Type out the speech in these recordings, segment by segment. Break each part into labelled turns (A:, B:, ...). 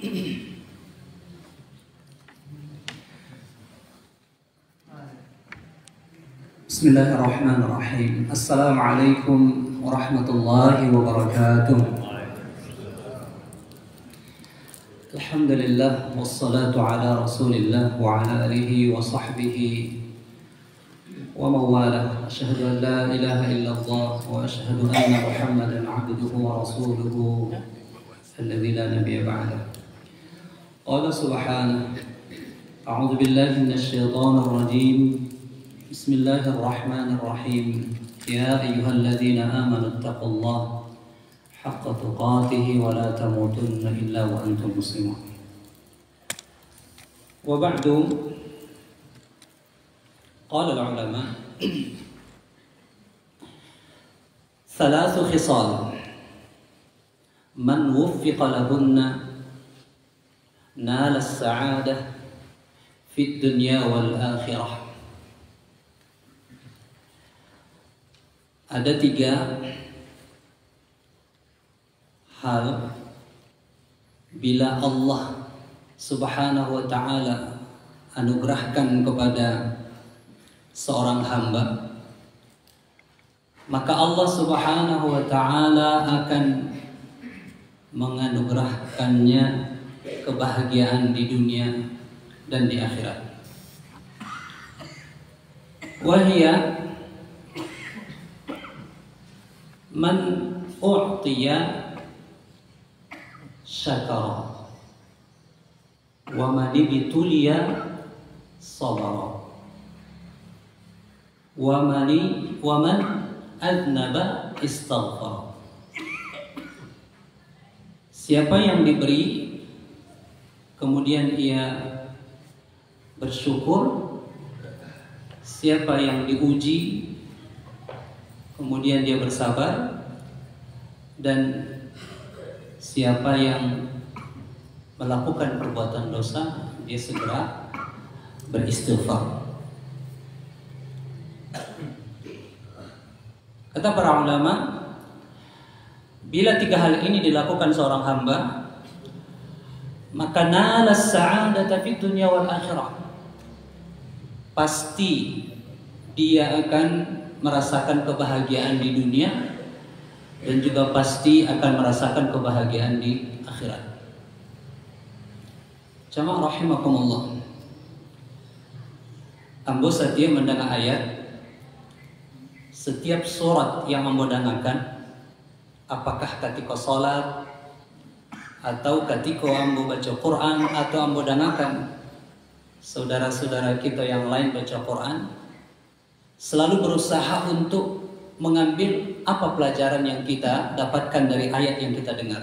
A: Bismillahirrahmanirrahim. Assalamualaikum warahmatullahi wabarakatuh. Alhamdulillah wassalatu ala Rasulillah wa ala alihi wa sahbihi wa mawalah. Asyhadu an la ilaha illallah wa asyhadu anna Muhammadan abduhu wa rasuluhu alladzi la nabiyya ba'dah. Qala subhanahu a'udzu billahi minasy syaithanir rajim. Bismillahirrahmanirrahim. Ya ayyuhalladzina amanu taqullaha haqqa tuqatih wa la tamutunna illa wa antum muslimun. Wa ba'du. Qala al-ulama thalathu khisal man wuffiqa lahunna nala as-sa'adah fid dunya wal akhirah. Ada 3 hal bila Allah Subhanahu wa ta'ala anugerahkan kepada seorang hamba, maka Allah Subhanahu wa ta'ala akan menganugerahkannya kebahagiaan di dunia dan di akhirat. Wahia man u'tiya syakara wa man ibtuliya sabara wa man adnaba istaghfara. Siapa yang diberi kemudian ia bersyukur, siapa yang diuji kemudian dia bersabar, dan siapa yang melakukan perbuatan dosa dia segera beristighfar. Kata para ulama, bila 3 hal ini dilakukan seorang hamba, maka nalas sa'adata fid dunya wal akhirah. Pasti dia akan merasakan kebahagiaan di dunia dan juga pasti akan merasakan kebahagiaan di akhirat. Jamaah rahimakumullah. Ambo satia mendengar ayat, setiap surat yang ambo dengarkan, apakah ketika salat atau ketika ambo baca Quran atau ambo dengarkan saudara-saudara kita yang lain baca Quran, selalu berusaha untuk mengambil apa pelajaran yang kita dapatkan dari ayat yang kita dengar.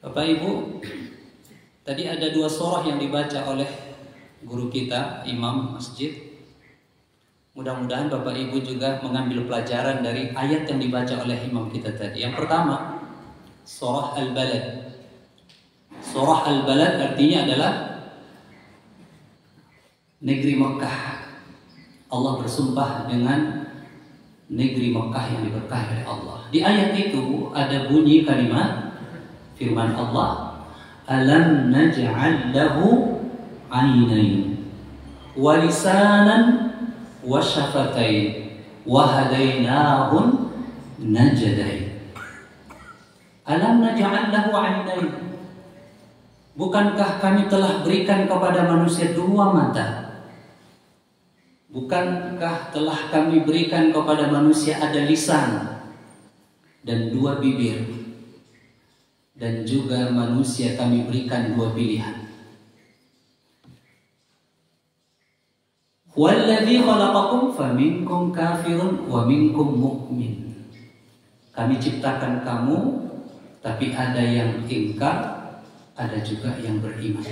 A: Bapak Ibu, tadi ada 2 surah yang dibaca oleh guru kita, imam masjid. Mudah-mudahan Bapak Ibu juga mengambil pelajaran dari ayat yang dibaca oleh imam kita tadi. Yang pertama, surah Al-Balad. Surah Al-Balad artinya adalah negeri Mekah. Allah bersumpah dengan negeri Mekah yang diberkahi oleh Allah. Di ayat itu ada bunyi kalimat firman Allah, alam naj'al lahu 'ainain wa lisanan wa syafatain wa hadainahun najdain. Alam naj'al lahu 'ainain. Bukankah kami telah berikan kepada manusia 2 mata? Bukankah telah kami berikan kepada manusia ada lisan dan 2 bibir, dan juga manusia kami berikan 2 pilihan. Walladzi khalaqakum faminkum kafirun wa minkum mu'min. Kami ciptakan kamu, tapi ada yang ingkar, ada juga yang beriman.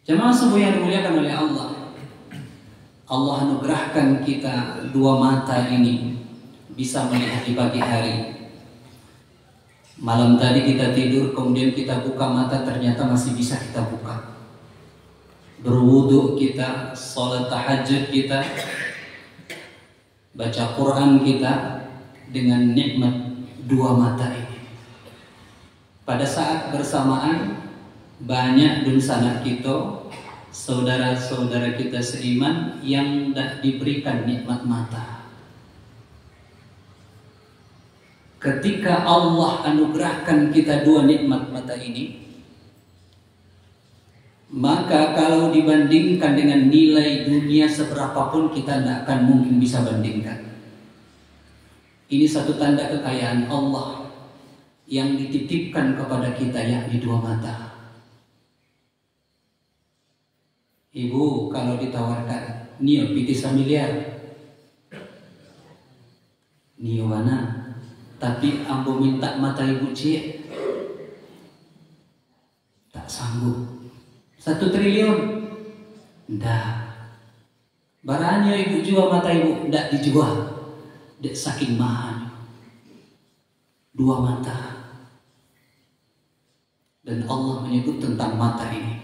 A: Jemaah subuh yang dimuliakan oleh Allah, Allah anugerahkan kita 2 mata ini bisa melihat di pagi hari. Malam tadi kita tidur, kemudian kita buka mata, ternyata masih bisa kita buka. Berwudu kita, sholat tahajud kita, baca Quran kita dengan nikmat 2 mata ini. pada saat bersamaan banyak dun sanak kita, saudara-saudara kita seiman yang tidak diberikan nikmat mata. Ketika Allah anugerahkan kita dua nikmat mata ini, maka kalau dibandingkan dengan nilai dunia seberapapun, kita tidak akan mungkin bisa bandingkan. Ini satu tanda kekayaan Allah yang dititipkan kepada kita, yakni dua mata. Ibu kalau ditawarkan nio piti miliar, nio mana? Tapi ambo minta mata ibu cie, tak sanggup. 1 triliun, ndak. Barangnya ibu jual mata ibu, ndak dijual. Dek saking mahal. Dua mata. Dan Allah menyebut tentang mata ini.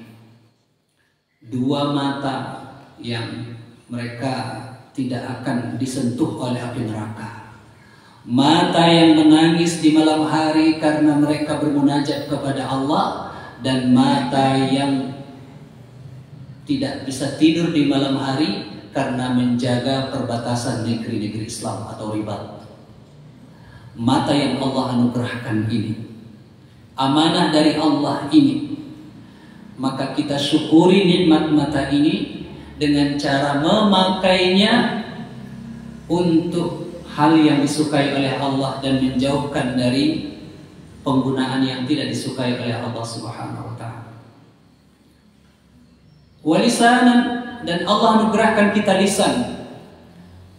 A: Dua mata yang mereka tidak akan disentuh oleh api neraka. Mata yang menangis di malam hari karena mereka bermunajat kepada Allah, dan mata yang tidak bisa tidur di malam hari karena menjaga perbatasan negeri-negeri Islam atau ribat. Mata yang Allah anugerahkan ini, amanah dari Allah ini, maka kita syukuri nikmat mata ini dengan cara memakainya untuk hal yang disukai oleh Allah dan menjauhkan dari penggunaan yang tidak disukai oleh Allah Subhanahu wa taala. Walisanan, dan Allah anugerahkan kita lisan.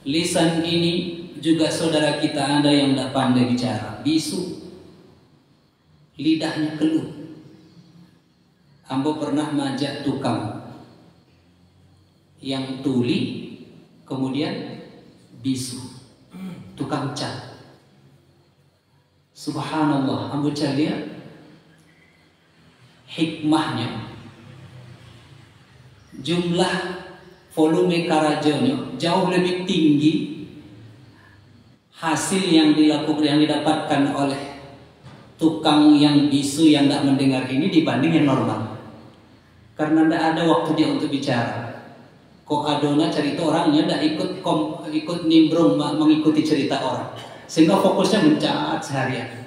A: Lisan ini juga saudara kita ada yang tidak pandai bicara, bisu, lidahnya keluh. Ambo pernah majak tukang yang tuli, kemudian bisu, tukang cat. Subhanallah, ambo cari hikmahnya. Jumlah volume karajonya jauh lebih tinggi hasil yang didapatkan oleh tukang yang bisu yang tidak mendengar ini dibanding yang normal. Karena tidak ada waktu dia untuk bicara. Kok adona cerita orangnya tidak ikut nimbrung mengikuti cerita orang, sehingga fokusnya mencat seharian.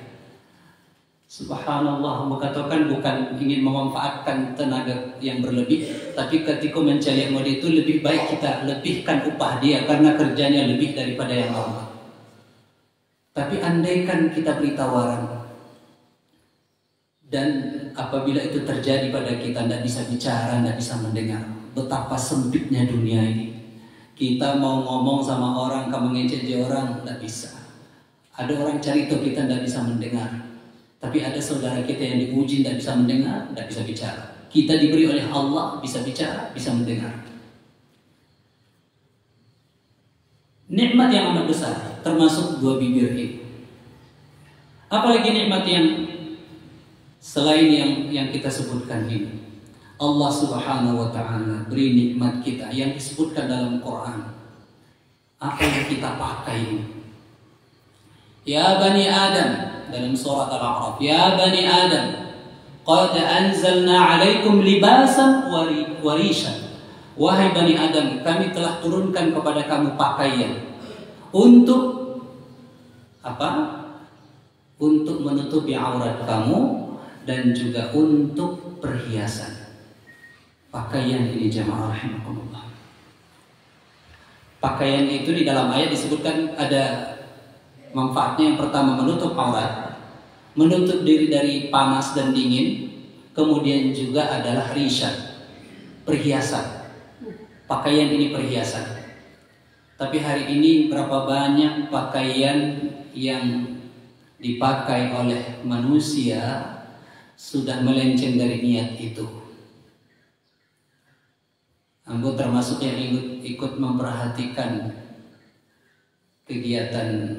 A: Subhanallah, mengatakan bukan ingin memanfaatkan tenaga yang berlebih, tapi ketika mencari mode itu lebih baik kita lebihkan upah dia karena kerjanya lebih daripada yang normal. Tapi andaikan kita beri tawaran, dan apabila itu terjadi pada kita, tidak bisa bicara, tidak bisa mendengar, betapa sempitnya dunia ini. Kita mau ngomong sama orang, kamu ngejek orang, tidak bisa. Ada orang cerita kita tidak bisa mendengar. Tapi ada saudara kita yang diuji tidak bisa mendengar, tidak bisa bicara. Kita diberi oleh Allah bisa bicara, bisa mendengar. Nikmat yang amat besar, termasuk dua bibir ini. Apalagi nikmat yang selain yang kita sebutkan ini. Allah Subhanahu wa taala beri nikmat kita yang disebutkan dalam Quran. Apa yang kita pakai ini? Ya Bani Adam, dalam surat Al-A'raf, ya Bani Adam, qad anzalna 'alaikum libasan warishan. Wahai Bani Adam, kami telah turunkan kepada kamu pakaian untuk apa? Untuk menutupi aurat kamu dan juga untuk perhiasan. Pakaian ini jamaah rahimakumullah. Pakaian itu di dalam ayat disebutkan ada manfaatnya. Yang pertama menutup aurat, menutup diri dari panas dan dingin, kemudian juga adalah rishan, perhiasan. Pakaian ini perhiasan. Tapi hari ini berapa banyak pakaian yang dipakai oleh manusia sudah melenceng dari niat itu. Ambo termasuk yang ikut memperhatikan kegiatan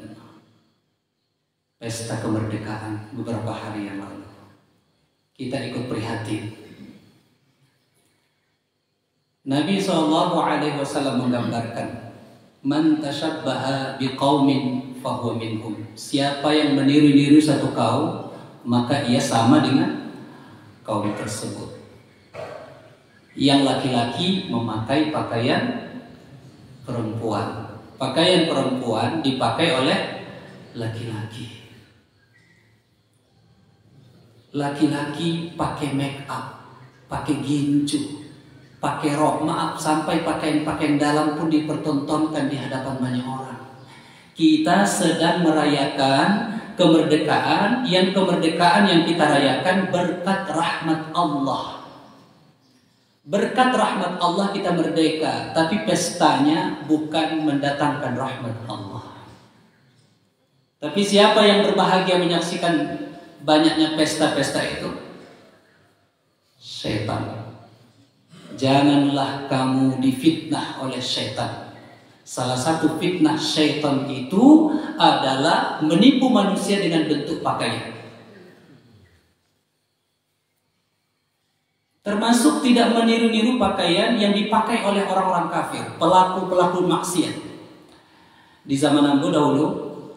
A: pesta kemerdekaan beberapa hari yang lalu. Kita ikut prihatin. Nabi SAW menggambarkan, man tashabbaha biqaumin fahuwa minhum. Siapa yang meniru-niru satu kaum, maka ia sama dengan kaum tersebut. Yang laki-laki memakai pakaian perempuan. Pakaian perempuan dipakai oleh laki-laki. Laki-laki pakai make up, pakai gincu, pakai rok, maaf, sampai pakaian-pakaian dalam pun dipertontonkan di hadapan banyak orang. Kita sedang merayakan kemerdekaan, yang kemerdekaan yang kita rayakan berkat rahmat Allah. Berkat rahmat Allah kita merdeka, tapi pestanya bukan mendatangkan rahmat Allah. Tapi siapa yang berbahagia menyaksikan banyaknya pesta-pesta itu? Syaitan. Janganlah kamu difitnah oleh syaitan. Salah satu fitnah syaitan itu adalah menipu manusia dengan bentuk pakaian. Termasuk tidak meniru-niru pakaian yang dipakai oleh orang-orang kafir, pelaku-pelaku maksiat. Di zaman Ambo dahulu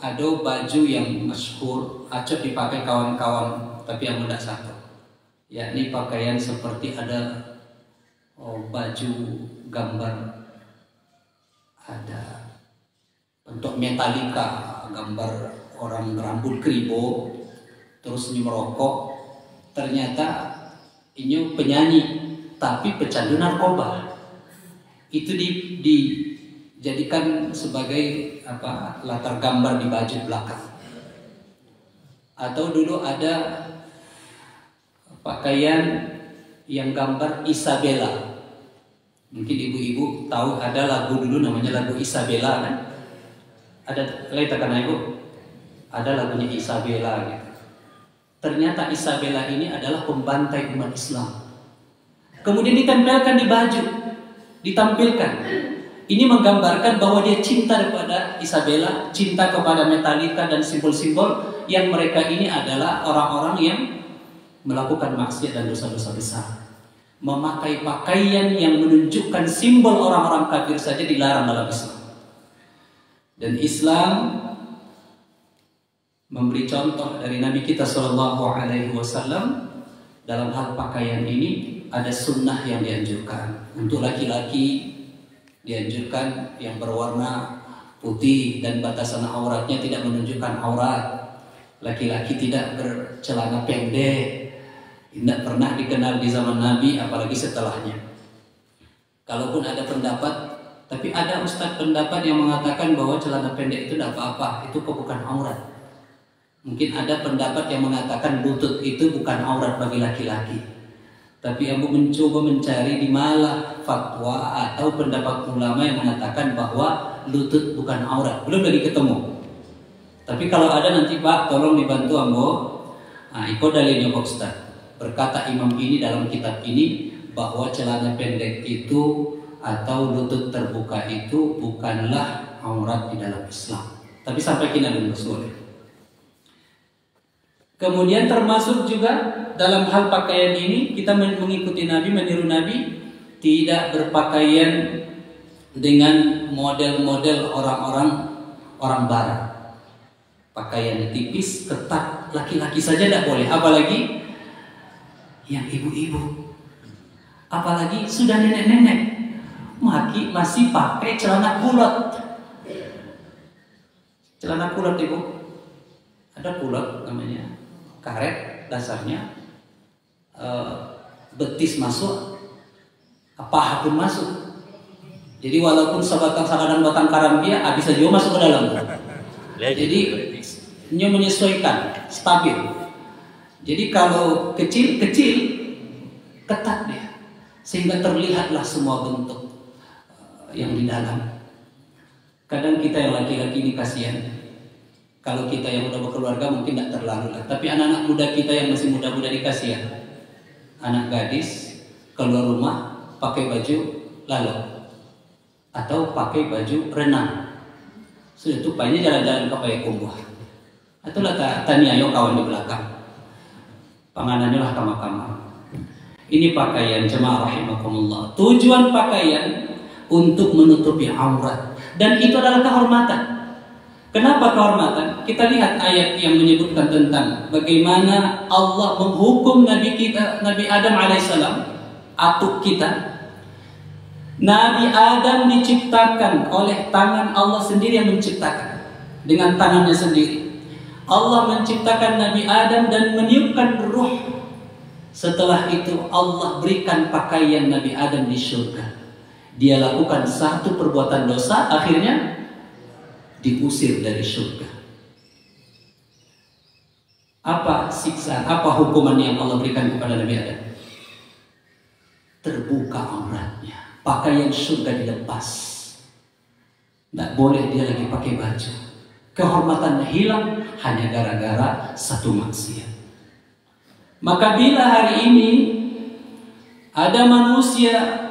A: ada baju yang masyhur, acap dipakai kawan-kawan, tapi yang tidak satu. Yakni pakaian seperti ada baju gambar, ada bentuk Metallica, gambar orang rambut kribo, terus ini merokok. Ternyata ini penyanyi, tapi pecandu narkoba. Itu dijadikan sebagai latar gambar di baju belakang. Atau dulu ada pakaian yang gambar Isabella. Mungkin ibu-ibu tahu ada lagu dulu namanya lagu Isabella kan? Ada lain kan ibu? Ada lagunya Isabella gitu. Ternyata Isabella ini adalah pembantai umat Islam. Kemudian ditempelkan di baju, ditampilkan. Ini menggambarkan bahwa dia cinta kepada Isabella, cinta kepada Metallica dan simbol-simbol yang mereka ini adalah orang-orang yang melakukan maksiat dan dosa-dosa besar. Memakai pakaian yang menunjukkan simbol orang-orang kafir saja dilarang dalam Islam. Dan Islam memberi contoh dari Nabi kita SAW dalam hal pakaian ini. Ada sunnah yang dianjurkan. Untuk laki-laki dianjurkan yang berwarna putih dan batasan auratnya tidak menunjukkan aurat. Laki-laki tidak bercelana pendek, tidak pernah dikenal di zaman Nabi, apalagi setelahnya. Kalaupun ada pendapat, tapi ada ustadz pendapat yang mengatakan bahwa celana pendek itu tidak apa-apa, itu bukan aurat. Mungkin ada pendapat yang mengatakan lutut itu bukan aurat bagi laki-laki. Tapi aku mencoba mencari di mana fatwa atau pendapat ulama yang mengatakan bahwa lutut bukan aurat. Belum lagi ketemu. Tapi kalau ada nanti Pak, tolong dibantu Ambo. Ikut dalilnya Pak Ustaz. Berkata imam ini dalam kitab ini bahwa celana pendek itu atau lutut terbuka itu bukanlah aurat di dalam Islam. Tapi sampai kini belum boleh. Kemudian termasuk juga dalam hal pakaian ini kita mengikuti Nabi, meniru Nabi, tidak berpakaian dengan model-model orang Barat. Pakaian tipis, ketat, laki-laki saja tidak boleh, apalagi yang ibu-ibu, apalagi sudah nenek-nenek, masih pakai celana kulot. Celana kulot ibu, ada kulot namanya. Karet dasarnya, betis masuk, paha pun masuk. Jadi walaupun sebatang batang karambia bisa juga masuk ke dalam. Jadi ini menyesuaikan, stabil. Jadi kalau kecil ketat dia, sehingga terlihatlah semua bentuk yang di dalam. Kadang kita yang laki-laki ini kasihan. Kalau kita yang udah berkeluarga mungkin tidak terlalu lah. Tapi anak-anak muda kita yang masih muda-muda dikasihan. Anak gadis keluar rumah pakai baju lalu atau pakai baju renang. Sudah tupanya jalan-jalan ke Payakumbuh. Atau lah tani ayo kawan di belakang. Panganannya lah kamar-kamar. Ini pakaian jemaah rahimakumullah. Tujuan pakaian untuk menutupi aurat. Dan itu adalah kehormatan. Kenapa kehormatan? Kita lihat ayat yang menyebutkan tentang bagaimana Allah menghukum Nabi kita, Nabi Adam alaihissalam, atuk kita. Nabi Adam diciptakan oleh tangan Allah sendiri yang menciptakan, dengan tangannya sendiri. Allah menciptakan Nabi Adam dan meniupkan ruh. Setelah itu Allah berikan pakaian Nabi Adam di surga. Dia lakukan satu perbuatan dosa, akhirnya diusir dari surga. Apa siksa, apa hukuman yang Allah berikan kepada Nabi Adam? Terbuka auratnya, pakaian surga dilepas. Tidak boleh dia lagi pakai baju. Kehormatannya hilang hanya gara-gara satu maksiat. Maka bila hari ini ada manusia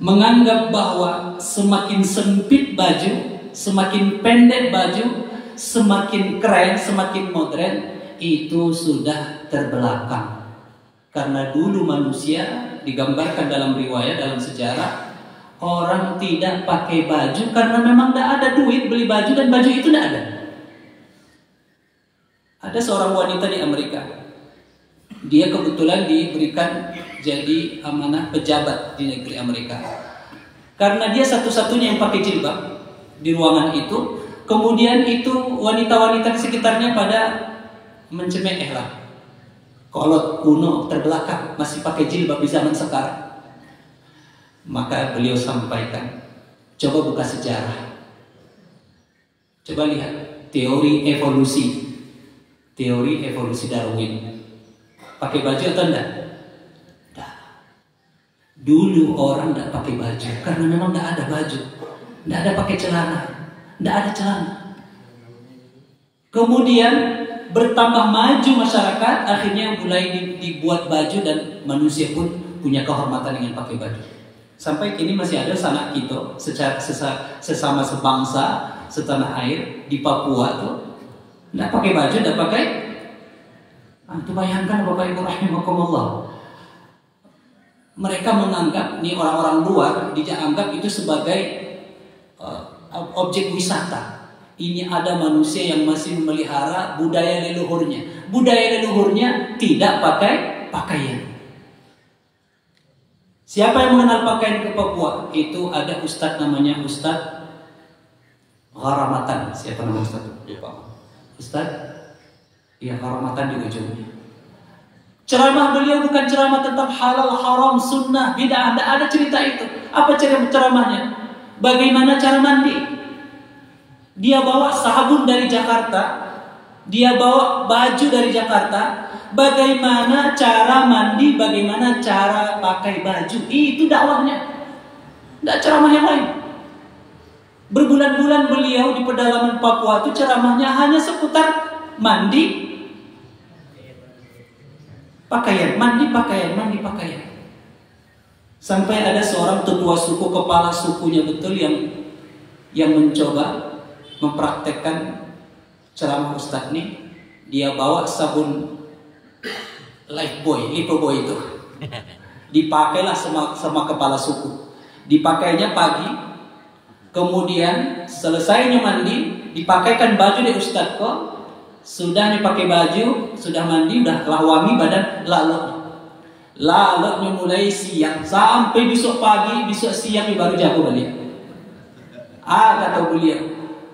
A: menganggap bahwa semakin sempit baju, semakin pendek baju, semakin keren, semakin modern, itu sudah terbelakang. Karena dulu manusia digambarkan dalam riwayat, dalam sejarah, orang tidak pakai baju karena memang tidak ada duit beli baju dan baju itu tidak ada. Ada seorang wanita di Amerika. Dia kebetulan diberikan jadi amanah pejabat di negeri Amerika. Karena dia satu-satunya yang pakai jilbab di ruangan itu, kemudian itu wanita-wanita di sekitarnya pada mencemeh lah. Kalau kuno terbelakang masih pakai jilbab di zaman sekarang. Maka beliau sampaikan, coba buka sejarah. Coba lihat teori evolusi. Teori evolusi Darwin. Pakai baju atau enggak? Enggak. Dulu orang enggak pakai baju karena memang enggak ada baju. Enggak ada pakai celana. Enggak ada celana. Kemudian bertambah maju masyarakat, akhirnya mulai dibuat baju dan manusia pun punya kehormatan dengan pakai baju. Sampai kini masih ada sanak kita sesama sebangsa setanah air di Papua tuh enggak pakai baju, enggak pakai. Itu bayangkan Bapak Ibu rahimakumullah. Mereka menganggap nih orang-orang luar dianggap itu sebagai objek wisata. Ini ada manusia yang masih memelihara budaya leluhurnya. Budaya leluhurnya tidak pakai pakaian. Siapa yang mengenal pakaian ke Papua? Itu ada ustadz namanya Ustadz Gharamatan. Siapa nama ustadz? Ustadz? Ya, Gharamatan di ujungnya. Ceramah beliau bukan ceramah tentang halal, haram, sunnah, bid'ah. Tidak ada cerita itu. Apa ceramahnya? Bagaimana cara mandi? Dia bawa sabun dari Jakarta. Dia bawa baju dari Jakarta. Bagaimana cara mandi, bagaimana cara pakai baju. Itu dakwahnya. Tidak ceramah yang lain. Berbulan-bulan beliau di pedalaman Papua itu ceramahnya hanya seputar mandi, pakaian, mandi, pakaian, mandi, pakaian. Sampai ada seorang tetua suku, kepala sukunya betul yang mencoba mempraktekkan ceramah Ustadz ini. Dia bawa sabun Lifebuoy itu, dipakailah sama kepala suku. Dipakainya pagi, kemudian selesainya mandi, dipakaikan baju di Ustadz kok. Sudah dipakai baju, sudah mandi, udah wangi badan, laloknya mulai siang sampai besok pagi, besok siang baru jago balik. Kata beliau,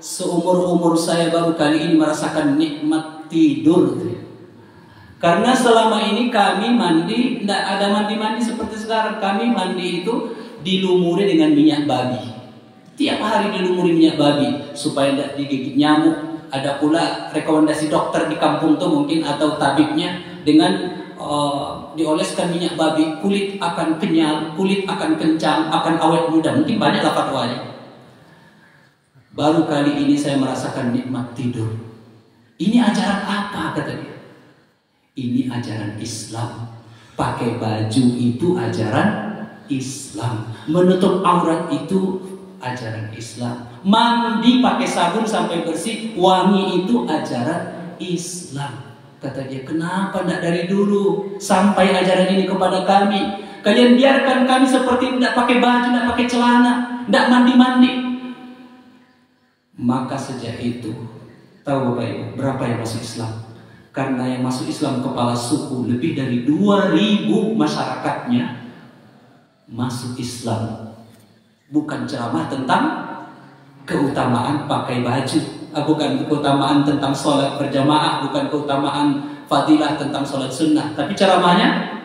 A: seumur-umur saya baru kali ini merasakan nikmat tidur. Karena selama ini kami mandi, tidak ada mandi-mandi seperti sekarang. Kami mandi itu dilumuri dengan minyak babi. Tiap hari dilumuri minyak babi supaya tidak digigit nyamuk. Ada pula rekomendasi dokter di kampung tuh mungkin atau tabibnya dengan dioleskan minyak babi, kulit akan kenyal, kulit akan kencang, akan awet muda. Mungkin banyaklah fatwanya. Baru kali ini saya merasakan nikmat tidur. Ini ajaran apa kata dia? Ini ajaran Islam. Pakai baju itu ajaran Islam. Menutup aurat itu ajaran Islam. Mandi pakai sabun sampai bersih, wangi itu ajaran Islam. Kata dia, kenapa tidak dari dulu sampai ajaran ini kepada kami? Kalian biarkan kami seperti tidak pakai baju, tidak pakai celana, tidak mandi-mandi. Maka sejak itu Tahu Bapak Ibu berapa yang masuk Islam? Karena yang masuk Islam kepala suku lebih dari 2000 masyarakatnya masuk Islam. Bukan ceramah tentang keutamaan pakai baju, bukan keutamaan tentang sholat berjamaah, bukan keutamaan fadilah tentang sholat sunnah, tapi ceramahnya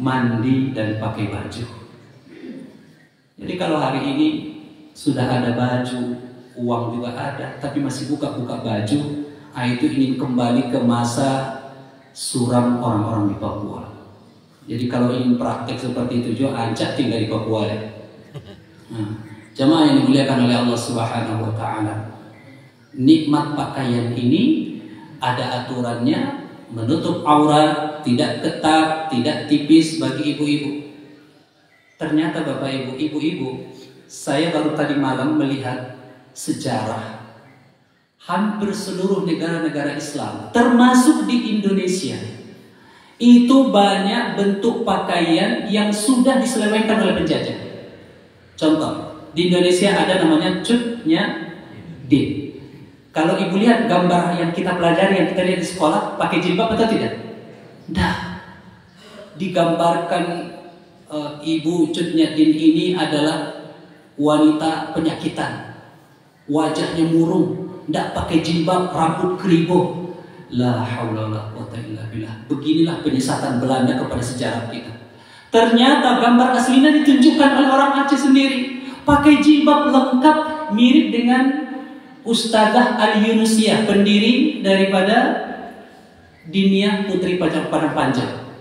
A: mandi dan pakai baju. Jadi kalau hari ini sudah ada baju, uang juga ada, tapi masih buka-buka baju, itu ingin kembali ke masa suram orang-orang di Papua. Jadi kalau ingin praktek seperti itu juga Ancak tinggal di Papua ya. Jamaah yang dimuliakan oleh Allah Subhanahu wa taala. Nikmat pakaian ini ada aturannya, menutup aurat, tidak ketat, tidak tipis bagi ibu-ibu. Ternyata Bapak Ibu, ibu-ibu, saya baru tadi malam melihat sejarah hampir seluruh negara-negara Islam, termasuk di Indonesia, itu banyak bentuk pakaian yang sudah diselewengkan oleh penjajah. Contoh, di Indonesia ada namanya cutnya din. Kalau ibu lihat gambar yang kita pelajari, yang kita lihat di sekolah, pakai jilbab atau tidak? Dah. Digambarkan ibu cutnya din ini adalah wanita penyakitan, wajahnya murung, tidak pakai jilbab, rambut keribu. La haula wala quwwata illa billah. Beginilah penyesatan Belanda kepada sejarah kita. Ternyata gambar aslinya ditunjukkan oleh orang Aceh sendiri, pakai jilbab lengkap, mirip dengan Ustazah Al-Yunusiah, pendiri daripada Diniyah Putri Padang Panjang.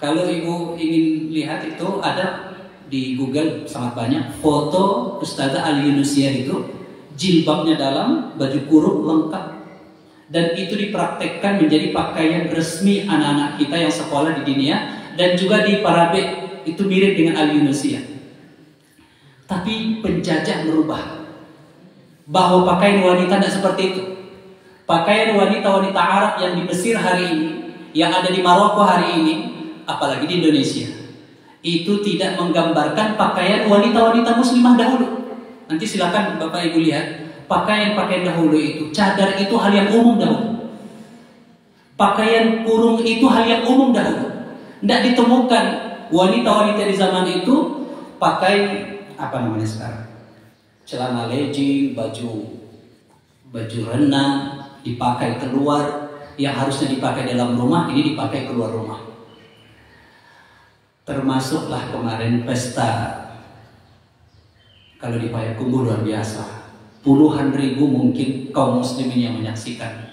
A: Kalau ibu ingin lihat itu ada di Google sangat banyak foto Ustazah Al-Yunusiah itu, jilbabnya dalam, baju kurung lengkap, dan itu dipraktekkan menjadi pakaian resmi anak-anak kita yang sekolah di Diniyah, dan juga di Parabe itu mirip dengan Al-Yunusiah. Tapi penjajah merubah bahwa pakaian wanita tidak seperti itu. Pakaian wanita-wanita Arab yang di Mesir hari ini, yang ada di Maroko hari ini, apalagi di Indonesia, itu tidak menggambarkan pakaian wanita-wanita muslimah dahulu. Nanti silakan Bapak Ibu lihat pakaian-pakaian dahulu itu. Cadar itu hal yang umum dahulu. Pakaian kurung itu hal yang umum dahulu. Tidak ditemukan wanita-wanita di zaman itu pakai apa namanya sekarang, celana legging, baju renang dipakai keluar, yang harusnya dipakai dalam rumah ini dipakai keluar rumah. Termasuklah kemarin pesta kalau di Payakumbuh luar biasa, puluhan ribu mungkin kaum muslimin yang menyaksikan.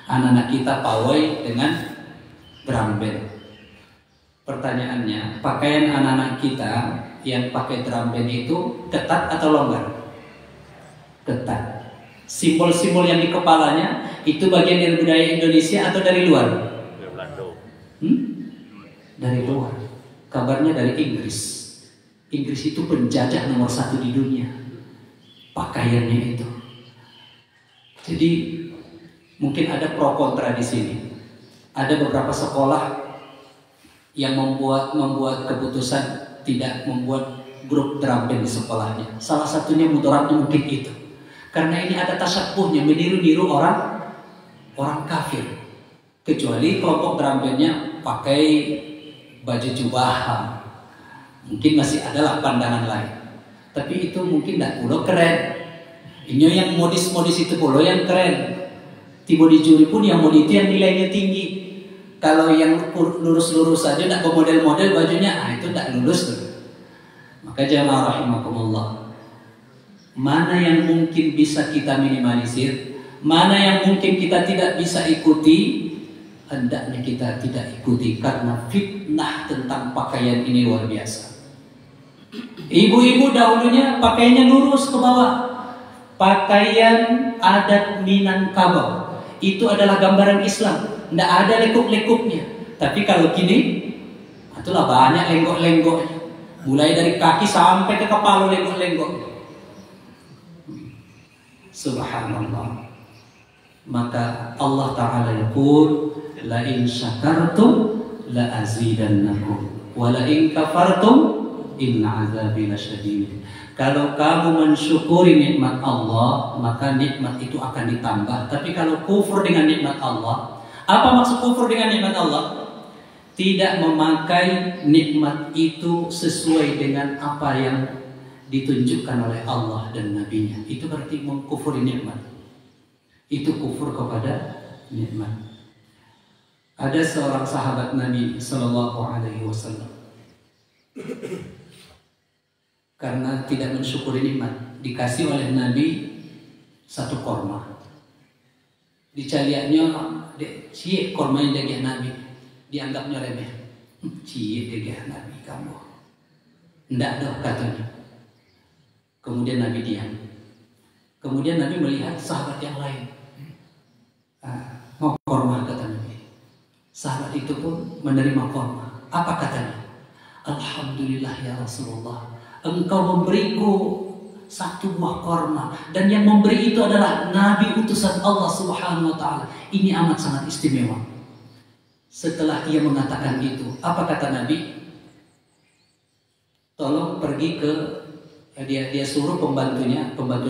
A: Anak-anak kita pawai dengan drum band. Pertanyaannya, pakaian anak-anak kita yang pakai drum band itu ketat atau longgar? Ketat. Simbol-simbol yang di kepalanya itu bagian dari budaya Indonesia atau dari luar? Dari luar. Kabarnya dari Inggris. Inggris itu penjajah nomor 1 di dunia. Pakaiannya itu. Jadi mungkin ada pro kontra di sini. Ada beberapa sekolah yang membuat keputusan tidak membuat grup drum band di sekolahnya. Salah satunya mudaratnya mungkin itu. Karena ini ada tasyabuhnya, meniru-niru orang kafir. Kecuali kelompok drum bandnya pakai baju jubah, mungkin masih adalah pandangan lain. Tapi itu mungkin tidak pulau keren. Ini yang modis-modis itu pulau yang keren. Tiba di juri pun yang modis itu yang nilainya tinggi. Kalau yang lurus-lurus saja tidak bermodel-model bajunya, itu tidak lulus tuh. Maka jamaah rahimakumullah, mana yang mungkin bisa kita minimalisir, mana yang mungkin kita tidak bisa ikuti, hendaknya kita tidak ikuti, karena fitnah tentang pakaian ini luar biasa. Ibu-ibu dahulunya pakaiannya lurus ke bawah. Pakaian adat Minangkabau itu adalah gambaran Islam, tidak ada lekuk-lekuknya. Tapi kalau gini, itulah banyak lenggok-lenggoknya, mulai dari kaki sampai ke kepala lenggok-lenggok. Subhanallah. Maka Allah Ta'ala yaqul, la in syakartum la azidannakum wa la in kafartum inna azabi lasyadid. Kalau kamu mensyukuri nikmat Allah, maka nikmat itu akan ditambah. Tapi kalau kufur dengan nikmat Allah, apa maksud kufur dengan nikmat Allah? Tidak memakai nikmat itu sesuai dengan apa yang ditunjukkan oleh Allah dan Nabi-Nya. Itu berarti mengkufuri nikmat. Itu kufur kepada nikmat. Ada seorang sahabat Nabi Sallallahu Alaihi Wasallam, karena tidak mensyukuri nikmat, dikasih oleh Nabi satu korma. Dicaliaknya, cie korma yang dagih Nabi, dianggapnya remeh. Cie dagih Nabi kamu, ndak dah katanya. Kemudian Nabi diam. Kemudian Nabi melihat sahabat yang lain. Mau korma kata Nabi. Sahabat itu pun menerima korma. Apa katanya? Alhamdulillah ya Rasulullah, Engkau memberiku satu buah korma, dan yang memberi itu adalah Nabi utusan Allah Subhanahu wa Ta'ala. Ini amat sangat istimewa. Setelah ia mengatakan itu, apa kata Nabi? Tolong pergi ke dia suruh pembantu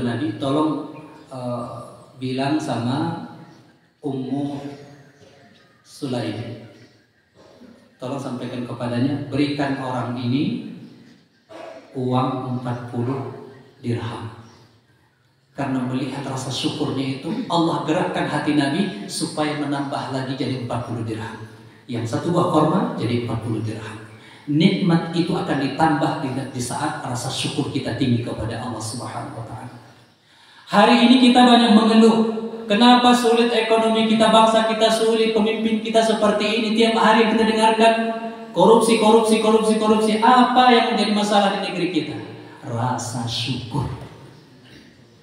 A: Nabi, tolong bilang sama Ummu Sulaim, tolong sampaikan kepadanya, berikan orang ini uang 40 dirham. Karena melihat rasa syukurnya itu, Allah gerakkan hati Nabi supaya menambah lagi jadi 40 dirham. Yang satu buah korma jadi 40 dirham. Nikmat itu akan ditambah di saat rasa syukur kita tinggi kepada Allah Subhanahu wa Ta'ala. Hari ini kita banyak mengeluh, kenapa sulit ekonomi kita, bangsa kita sulit, pemimpin kita seperti ini. Tiap hari kita dengarkan korupsi. Apa yang menjadi masalah di negeri kita? Rasa syukur.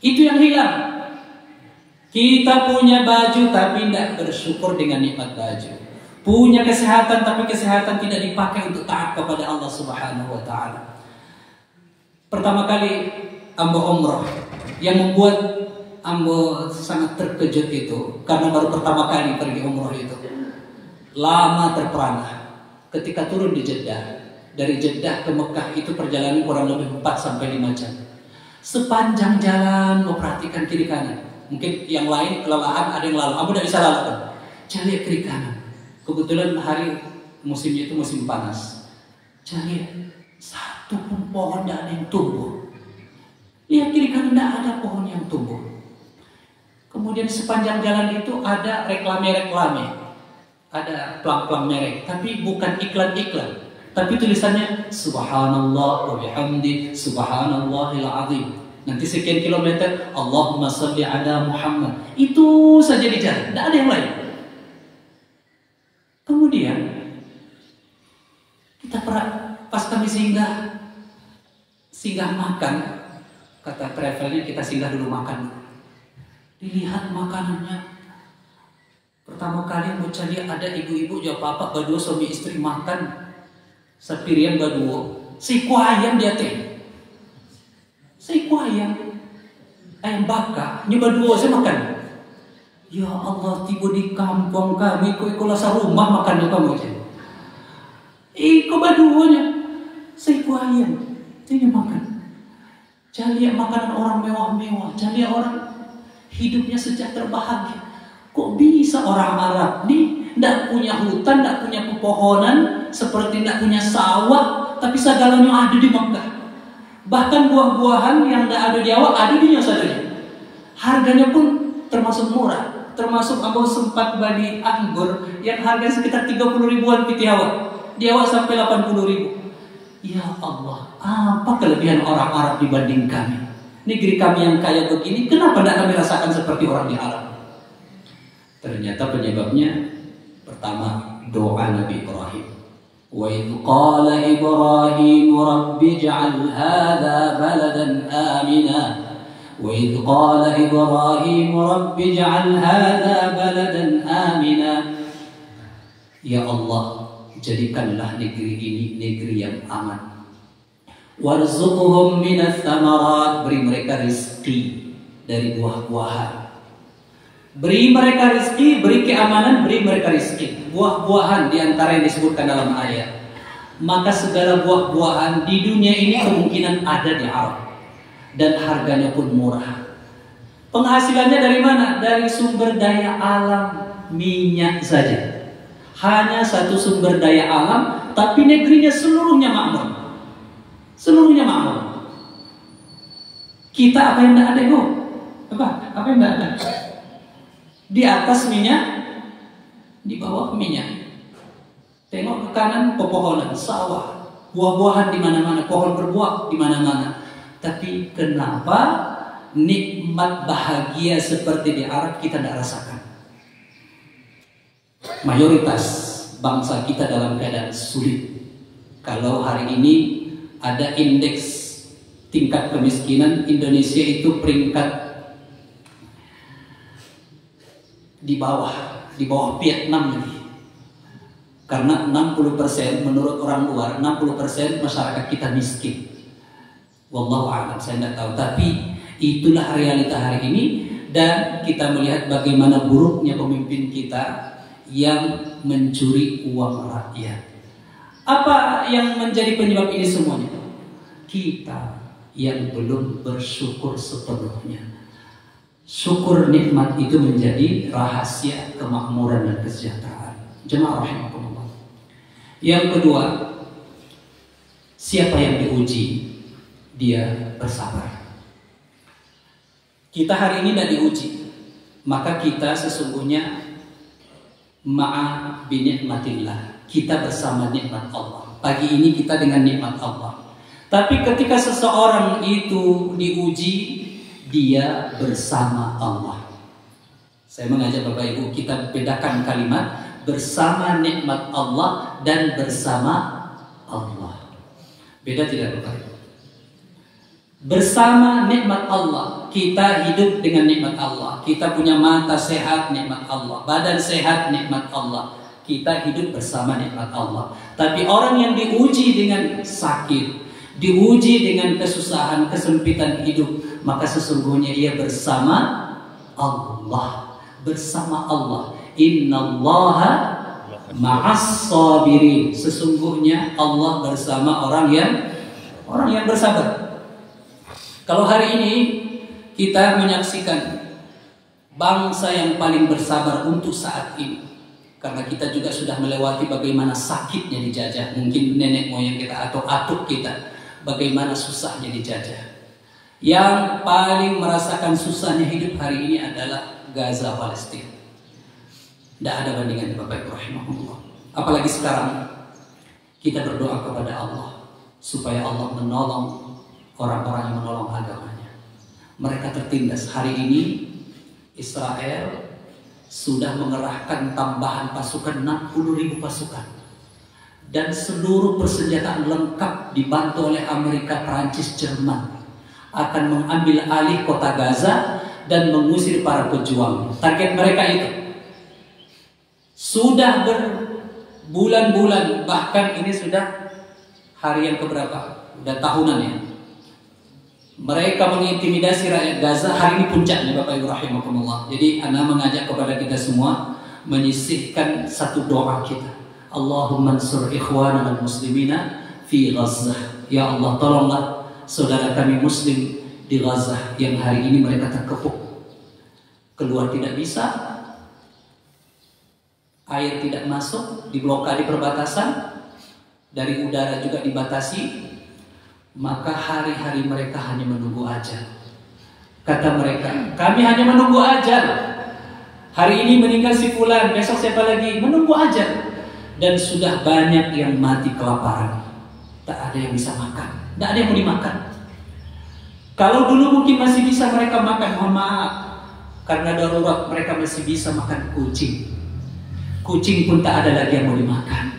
A: Itu yang hilang. Kita punya baju tapi tidak bersyukur dengan nikmat baju. Punya kesehatan tapi kesehatan tidak dipakai untuk taat kepada Allah Subhanahu wa Ta'ala. Pertama kali ambo umrah, yang membuat ambo sangat terkejut itu karena baru pertama kali pergi umrah itu. Lama terperanah. Ketika turun di Jeddah, dari Jeddah ke Mekah itu perjalanan kurang lebih 4 sampai 5 jam. Sepanjang jalan memperhatikan kiri kanan. Mungkin yang lain kelelahan, ada yang lalu. Ambo tidak bisa lalu kan? Cari kiri kanan. Kebetulan hari musimnya itu musim panas. Cari satu pun pohon tidak ada yang tumbuh. Lihat kiri kanan tidak ada pohon yang tumbuh. Kemudian sepanjang jalan itu ada reklame. Ada pelang-pelang merek, tapi bukan iklan-iklan, tapi tulisannya Subhanallah wa bihamdi Subhanallahil azim. Nanti sekian kilometer Allahumma sholli ala Muhammad. Itu saja di jalan, tidak ada yang lain. Kemudian kita pas kami singgah makan, kata travelnya kita singgah dulu makan. Dilihat makanannya. Pertama kali yang bocah dia ada ibu-ibu jawab apa berdua suami istri makan sapirian berdua seiku ayam dia teh seiku ayam bakar nyoba dua saya makan. Ya Allah, tiba di kampung kami kok lasa rumah makannya kamu aja. Kok baduanya seiku ayam ini makan. Jangan lihat makanan orang mewah-mewah, jangan lihat orang hidupnya sejahtera bahagia. Kok bisa orang Arab nih tidak punya hutan, tidak punya pepohonan, seperti tidak punya sawah, tapi segalanya ada di Mekah. Bahkan buah-buahan yang tidak ada di awal ada di saudara. Harganya pun termasuk murah. Termasuk Abu sempat bagi anggur yang harganya sekitar 30 ribuan piti awal. Di awal sampai 80 ribu. Ya Allah, apa kelebihan orang Arab dibanding kami? Negeri kami yang kaya begini, kenapa tidak kami rasakan seperti orang di Arab? Ternyata penyebabnya pertama doa Nabi Ibrahim. Wa idh qala Ibrahim rabbi ij'al hadha baladan amina. Wa idh qala Ibrahim rabbi ij'al hadha baladan amina. Ya Allah, jadikanlah negeri ini negeri yang aman. Warzuqhum minats tsamarat, beri mereka rezeki dari buah-buahan. Beri mereka rezeki, beri keamanan, beri mereka rezeki. Buah-buahan diantara yang disebutkan dalam ayat. Maka segala buah-buahan di dunia ini kemungkinan ada di Arab. dan harganya pun murah. Penghasilannya dari mana? Dari sumber daya alam, minyak saja. Hanya satu sumber daya alam, tapi negerinya seluruhnya makmur. Seluruhnya makmur. Kita apa yang tidak ada itu? Apa yang tidak ada? Di atas minyak, di bawah minyak. Tengok ke kanan, pepohonan, sawah, buah-buahan di mana-mana, pohon berbuah di mana-mana. Tapi kenapa nikmat bahagia seperti di Arab kita tidak rasakan? Mayoritas bangsa kita dalam keadaan sulit. Kalau hari ini ada indeks tingkat kemiskinan, Indonesia itu peringkat di bawah Vietnam lagi. Karena 60% menurut orang luar, 60% masyarakat kita miskin. Wallahu a'lam, saya tidak tahu. Tapi itulah realita hari ini, dan kita melihat bagaimana buruknya pemimpin kita yang mencuri uang rakyat. Apa yang menjadi penyebab ini semuanya? Kita yang belum bersyukur sepenuhnya. Syukur nikmat itu menjadi rahasia kemakmuran dan kesejahteraan. Jemaah rahimakumullah. Yang kedua, siapa yang diuji, dia bersabar. Kita hari ini tidak diuji, maka kita sesungguhnya ma'a binikmatillah, kita bersama nikmat Allah. Pagi ini kita dengan nikmat Allah. Tapi ketika seseorang itu diuji, dia bersama Allah. Saya mengajak Bapak Ibu, kita bedakan kalimat bersama nikmat Allah dan bersama Allah. Beda tidak Bapak Ibu? Bersama nikmat Allah, kita hidup dengan nikmat Allah. Kita punya mata sehat, nikmat Allah. Badan sehat, nikmat Allah. Kita hidup bersama nikmat Allah. Tapi orang yang diuji dengan sakit, diuji dengan kesusahan, kesempitan hidup, maka sesungguhnya ia bersama Allah. Bersama Allah. Innallaha ma'as sabirin. Sesungguhnya Allah bersama orang yang bersabar. Kalau hari ini kita menyaksikan bangsa yang paling bersabar untuk saat ini, karena kita juga sudah melewati bagaimana sakitnya dijajah, mungkin nenek moyang kita atau atuk kita, bagaimana susahnya dijajah. Yang paling merasakan susahnya hidup hari ini adalah Gaza, Palestina. Tidak ada bandingan Bapak Ibu rahimahullah. Apalagi sekarang kita berdoa kepada Allah supaya Allah menolong orang-orang yang menolong agamanya. Mereka tertindas. Hari ini Israel sudah mengerahkan tambahan pasukan 60.000 pasukan, dan seluruh persenjataan lengkap dibantu oleh Amerika, Prancis, Jerman akan mengambil alih kota Gaza dan mengusir para pejuang. Target mereka itu sudah berbulan-bulan, bahkan ini sudah hari yang keberapa, udah tahunan ya. Mereka mengintimidasi rakyat Gaza. Hari ini puncaknya Bapak Ibu rahimakumullah. Jadi Ana mengajak kepada kita semua menyisihkan satu doa kita. Allahumma ansur ikhwanana al-muslimina fi Gaza. Ya Allah, tolonglah saudara kami muslim di Gaza yang hari ini mereka terkepuk. Keluar tidak bisa, air tidak masuk, diblokade perbatasan, dari udara juga dibatasi. Maka hari-hari mereka hanya menunggu ajal. Kata mereka, kami hanya menunggu ajal. Hari ini meninggal si fulan, besok siapa lagi? Menunggu ajal. Dan sudah banyak yang mati kelaparan. Tak ada yang bisa makan, tak ada yang mau dimakan. Kalau dulu mungkin masih bisa mereka makan, mohon maaf, karena darurat mereka masih bisa makan kucing. Kucing pun tak ada lagi yang mau dimakan.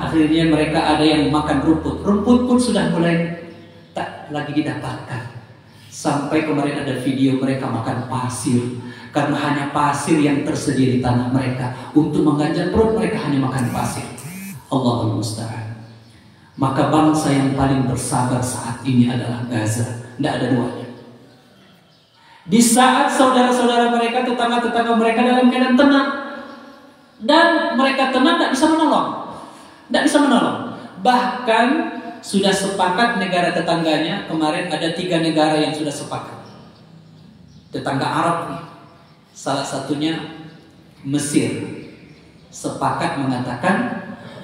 A: Akhirnya mereka ada yang makan rumput. Rumput pun sudah mulai tak lagi didapatkan. Sampai kemarin ada video mereka makan pasir, karena hanya pasir yang tersedia di tanah mereka. Untuk mengganjal perut mereka hanya makan pasir. Allahul musta'an. Maka bangsa yang paling bersabar saat ini adalah Gaza. Tidak ada duanya. Di saat saudara-saudara mereka, tetangga-tetangga mereka dalam keadaan tenang, dan mereka tenang, tidak bisa menolong. Tidak bisa menolong. Bahkan sudah sepakat negara tetangganya. Kemarin ada 3 negara yang sudah sepakat. Tetangga Arab nih. Salah satunya Mesir. Sepakat mengatakan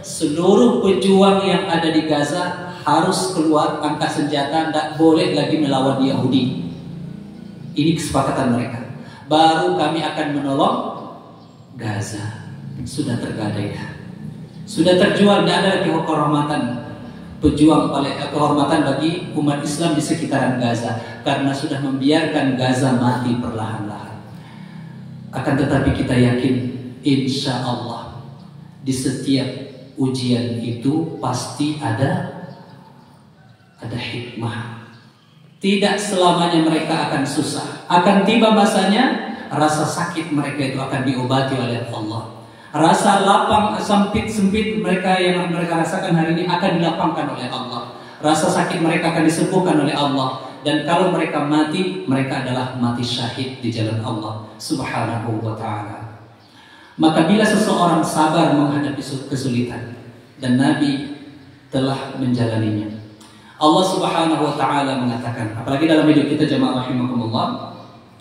A: seluruh pejuang yang ada di Gaza harus keluar angkat senjata, tidak boleh lagi melawan Yahudi. Ini kesepakatan mereka. Baru kami akan menolong Gaza. Sudah tergadai, sudah terjual, tidak ada lagi kehormatan pejuang, kehormatan bagi umat Islam di sekitaran Gaza, karena sudah membiarkan Gaza mati perlahan-lahan. Akan tetapi kita yakin, insya Allah di setiap ujian itu pasti ada hikmah. Tidak selamanya mereka akan susah. Akan tiba masanya rasa sakit mereka itu akan diobati oleh Allah. Rasa lapang, sempit mereka yang mereka rasakan hari ini akan dilapangkan oleh Allah. Rasa sakit mereka akan disembuhkan oleh Allah. Dan kalau mereka mati, mereka adalah mati syahid di jalan Allah Subhanahu wa ta'ala. Maka bila seseorang sabar menghadapi kesulitan, dan Nabi telah menjalaninya, Allah Subhanahu wa ta'ala mengatakan, apalagi dalam hidup kita jemaah rahimakumullah,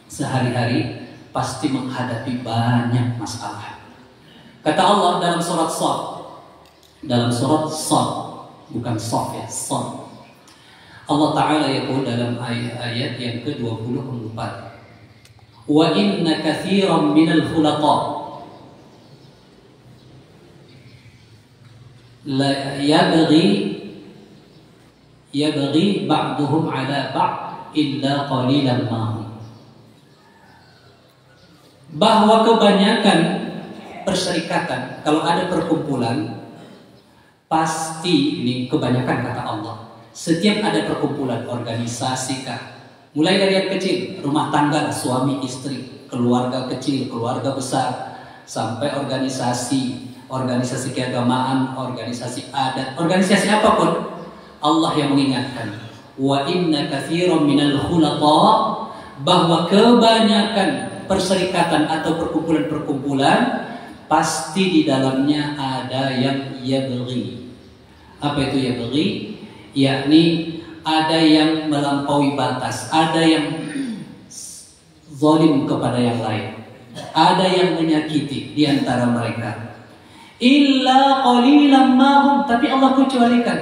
A: sehari-hari pasti menghadapi banyak masalah. Kata Allah dalam surat Shad, bukan Shaf ya, Shad. Allah Ta'ala yaqul dalam ayat yang ke-24, wa inna katsiran minal khulaqa la yabghi ba'duhum ala ba'd illa qalilan mahum. Bahwa kebanyakan perserikatan, kalau ada perkumpulan, pasti ini kebanyakan kata Allah. Setiap ada perkumpulan, organisasi kah, mulai dari yang kecil, rumah tangga, suami istri, keluarga kecil, keluarga besar, sampai organisasi keagamaan, organisasi adat, organisasi apapun, Allah yang mengingatkan, wa inna katsiran minal khulaqa, bahwa kebanyakan perserikatan atau perkumpulan-perkumpulan pasti di dalamnya ada yang yabghi. Apa itu yabghi? Yakni ada yang melampaui batas, ada yang zalim kepada yang lain, ada yang menyakiti di antara mereka. Illa qalilan mahum, tapi Allah kecualikan.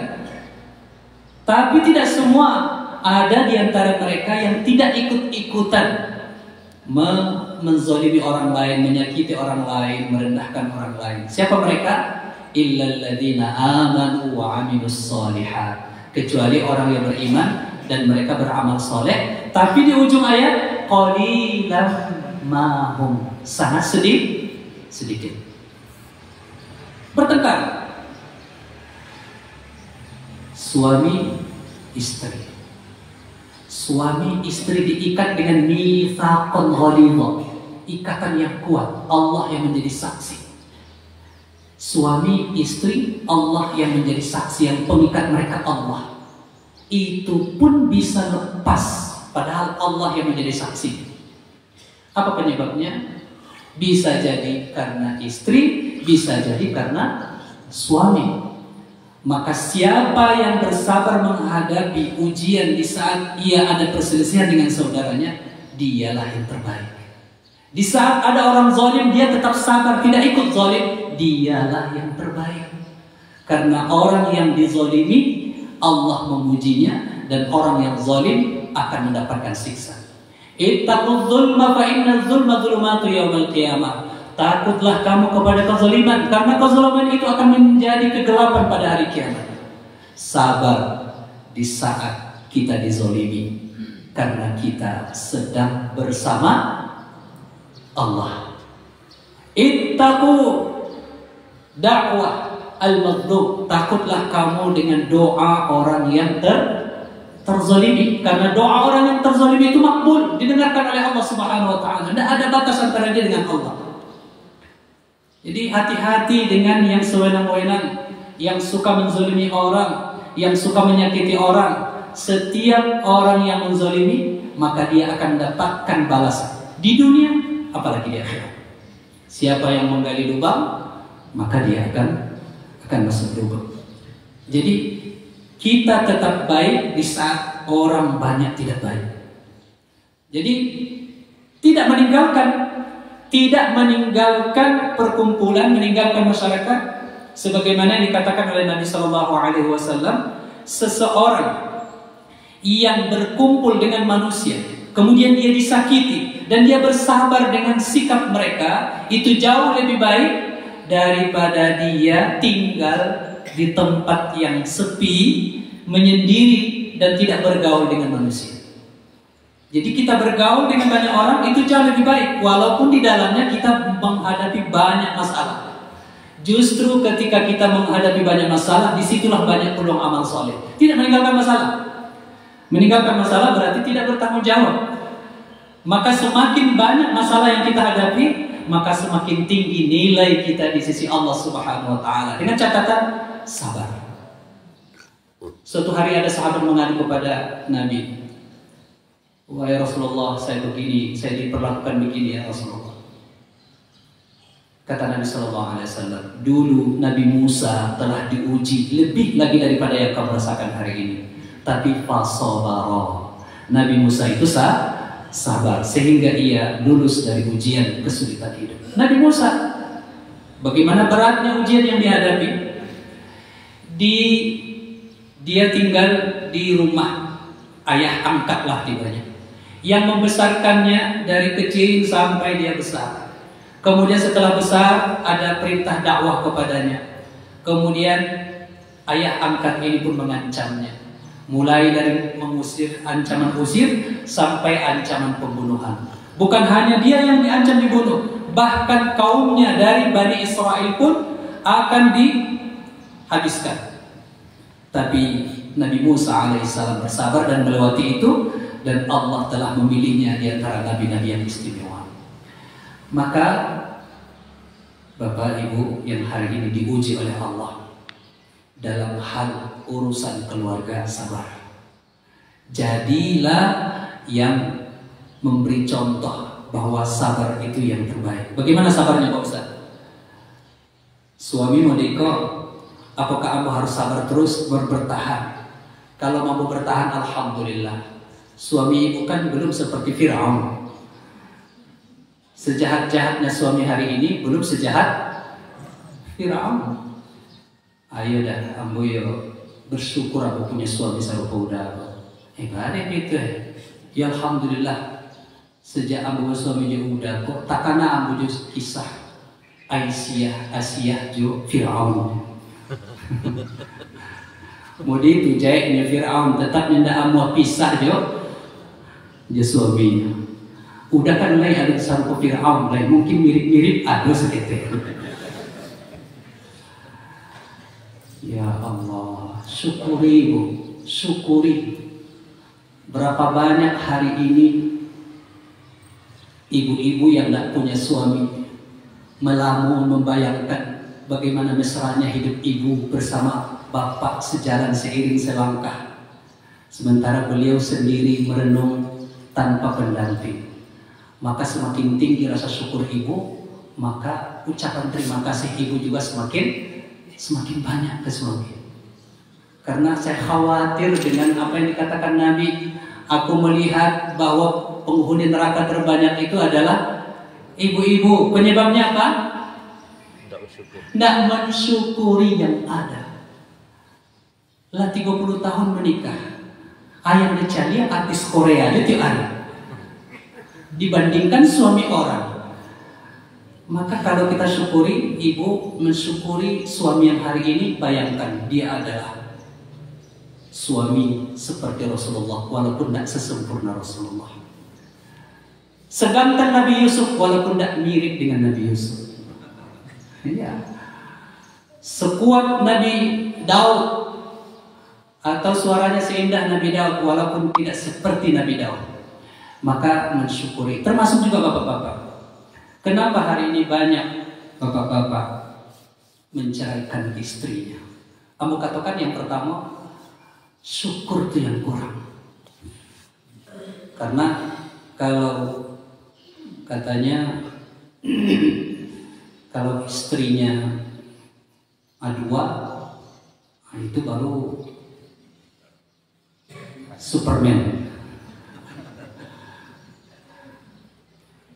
A: Tapi tidak semua, ada di antara mereka yang tidak ikut-ikutan menzalimi orang lain, menyakiti orang lain, merendahkan orang lain. Siapa mereka? Illal ladzina amanu wa 'amilus shalihat. Kecuali orang yang beriman dan mereka beramal soleh. Tapi di ujung ayat qalilan mahum, sangat sedikit. Bertengkar suami istri diikat dengan mitsaqan ghalidha, ikatan yang kuat, Allah yang menjadi saksi. Suami istri, Allah yang menjadi saksi, yang pengikat mereka Allah. Itu pun bisa lepas, padahal Allah yang menjadi saksi. Apa penyebabnya? Bisa jadi karena istri, bisa jadi karena suami. Maka siapa yang bersabar menghadapi ujian di saat ia ada perselisihan dengan saudaranya, dialah yang terbaik. Di saat ada orang zalim, dia tetap sabar, tidak ikut zalim, dialah yang terbaik. Karena orang yang dizalimi, Allah memujinya, dan orang yang zalim akan mendapatkan siksa. Ittaqudz zulma fa innaz zulma dzulumatu yaumil qiyamah. Takutlah kamu kepada kezaliman, karena kezaliman itu akan menjadi kegelapan pada hari kiamat. Sabar di saat kita dizalimi, karena kita sedang bersama Allah. Ittaqu da'wah al-mazlum. Takutlah kamu dengan doa orang yang terzalimi, karena doa orang yang terzalimi itu makbul, didengarkan oleh Allah Subhanahu wa ta'ala. Tidak ada batas antara dia dengan Allah. Jadi hati-hati dengan yang sewenang-wenang, yang suka menzalimi orang, yang suka menyakiti orang. Setiap orang yang menzalimi, maka dia akan mendapatkan balasan di dunia, apalagi di akhirat. Siapa yang menggali lubang, maka dia akan masuk lubang. Jadi Kita tetap baik di saat orang banyak tidak baik. Jadi tidak meninggalkan perkumpulan, meninggalkan masyarakat, sebagaimana yang dikatakan oleh Nabi Shallallahu Alaihi Wasallam, seseorang yang berkumpul dengan manusia, kemudian dia disakiti dan dia bersabar dengan sikap mereka, itu jauh lebih baik daripada dia tinggal di tempat yang sepi, menyendiri dan tidak bergaul dengan manusia. Jadi kita bergaul dengan banyak orang itu jauh lebih baik, walaupun di dalamnya kita menghadapi banyak masalah. Justru ketika kita menghadapi banyak masalah, disitulah banyak peluang amal soleh. Tidak meninggalkan masalah. Meninggalkan masalah berarti tidak bertanggung jawab. Maka semakin banyak masalah yang kita hadapi, maka semakin tinggi nilai kita di sisi Allah Subhanahu wa Ta'ala. Dengan catatan sabar. Suatu hari ada sahabat mengadu kepada Nabi, "Wahai Rasulullah, saya begini, saya diperlakukan begini ya Rasulullah." Kata Nabi Sallallahu Alaihi Wasallam, dulu Nabi Musa telah diuji lebih lagi daripada yang kau rasakan hari ini. Tapi fasabara, Nabi Musa itu sabar sehingga ia lulus dari ujian kesulitan hidup. Nabi Musa, bagaimana beratnya ujian yang dihadapi? Dia tinggal di rumah ayah angkatlah tibanya, yang membesarkannya dari kecil sampai dia besar. Kemudian setelah besar ada perintah dakwah kepadanya. Kemudian ayah angkat ini pun mengancamnya, mulai dari mengusir, ancaman usir sampai ancaman pembunuhan. Bukan hanya dia yang diancam dibunuh, bahkan kaumnya dari Bani Israel pun akan dihabiskan. Tapi Nabi Musa alaihissalam bersabar dan melewati itu, dan Allah telah memilihnya di antara nabi-nabi yang istimewa. Maka Bapak Ibu yang hari ini diuji oleh Allah dalam hal urusan keluarga, sabar. Jadilah yang memberi contoh bahwa sabar itu yang terbaik. Bagaimana sabarnya Pak Ustaz? Suami mau nikah, apakah kamu harus sabar terus bertahan? Kalau mampu bertahan, alhamdulillah. Suami ibu kan belum seperti Fir'aun. Sejahat-jahatnya suami hari ini belum sejahat Fir'aun. Ayo dah, ambo yo bersyukur aku punya suami sarupa udah. Ada gitu ya. Alhamdulillah. Sejak ambo suami jo udah kok takana ambo jo kisah Asyah jo Fir'aun. Mudi itu jahitnya Fir'aun tetap nenda amu pisah jo suaminya. Udah kan lain ada sarupa Fir'aun, lain mungkin mirip-mirip ada segitu. Ya Allah, syukuri Bu, syukuri. Berapa banyak hari ini ibu-ibu yang tidak punya suami melamun membayangkan bagaimana mesranya hidup ibu bersama bapak sejalan seiring selangkah, sementara beliau sendiri merenung tanpa pendamping. Maka semakin tinggi rasa syukur ibu, maka ucapan terima kasih ibu juga semakin banyak ke suami. Karena saya khawatir dengan apa yang dikatakan Nabi, aku melihat bahwa penghuni neraka terbanyak itu adalah ibu-ibu. Penyebabnya apa? Tidak mensyukuri yang ada. Lah 30 tahun menikah, ayam Decalia artis Korea itu ada. Dibandingkan suami orang. Maka kalau kita syukuri, ibu mensyukuri suami yang hari ini, bayangkan dia adalah suami seperti Rasulullah, walaupun tidak sesempurna Rasulullah. Seganteng Nabi Yusuf, walaupun tidak mirip dengan Nabi Yusuf. Ya. Sekuat Nabi Daud, atau suaranya seindah Nabi Daud, walaupun tidak seperti Nabi Daud. Maka mensyukuri, termasuk juga bapak-bapak. Kenapa hari ini banyak bapak-bapak menceraikan istrinya? Kamu katakan yang pertama, syukur itu yang kurang. Karena kalau katanya kalau istrinya A2, itu baru Superman.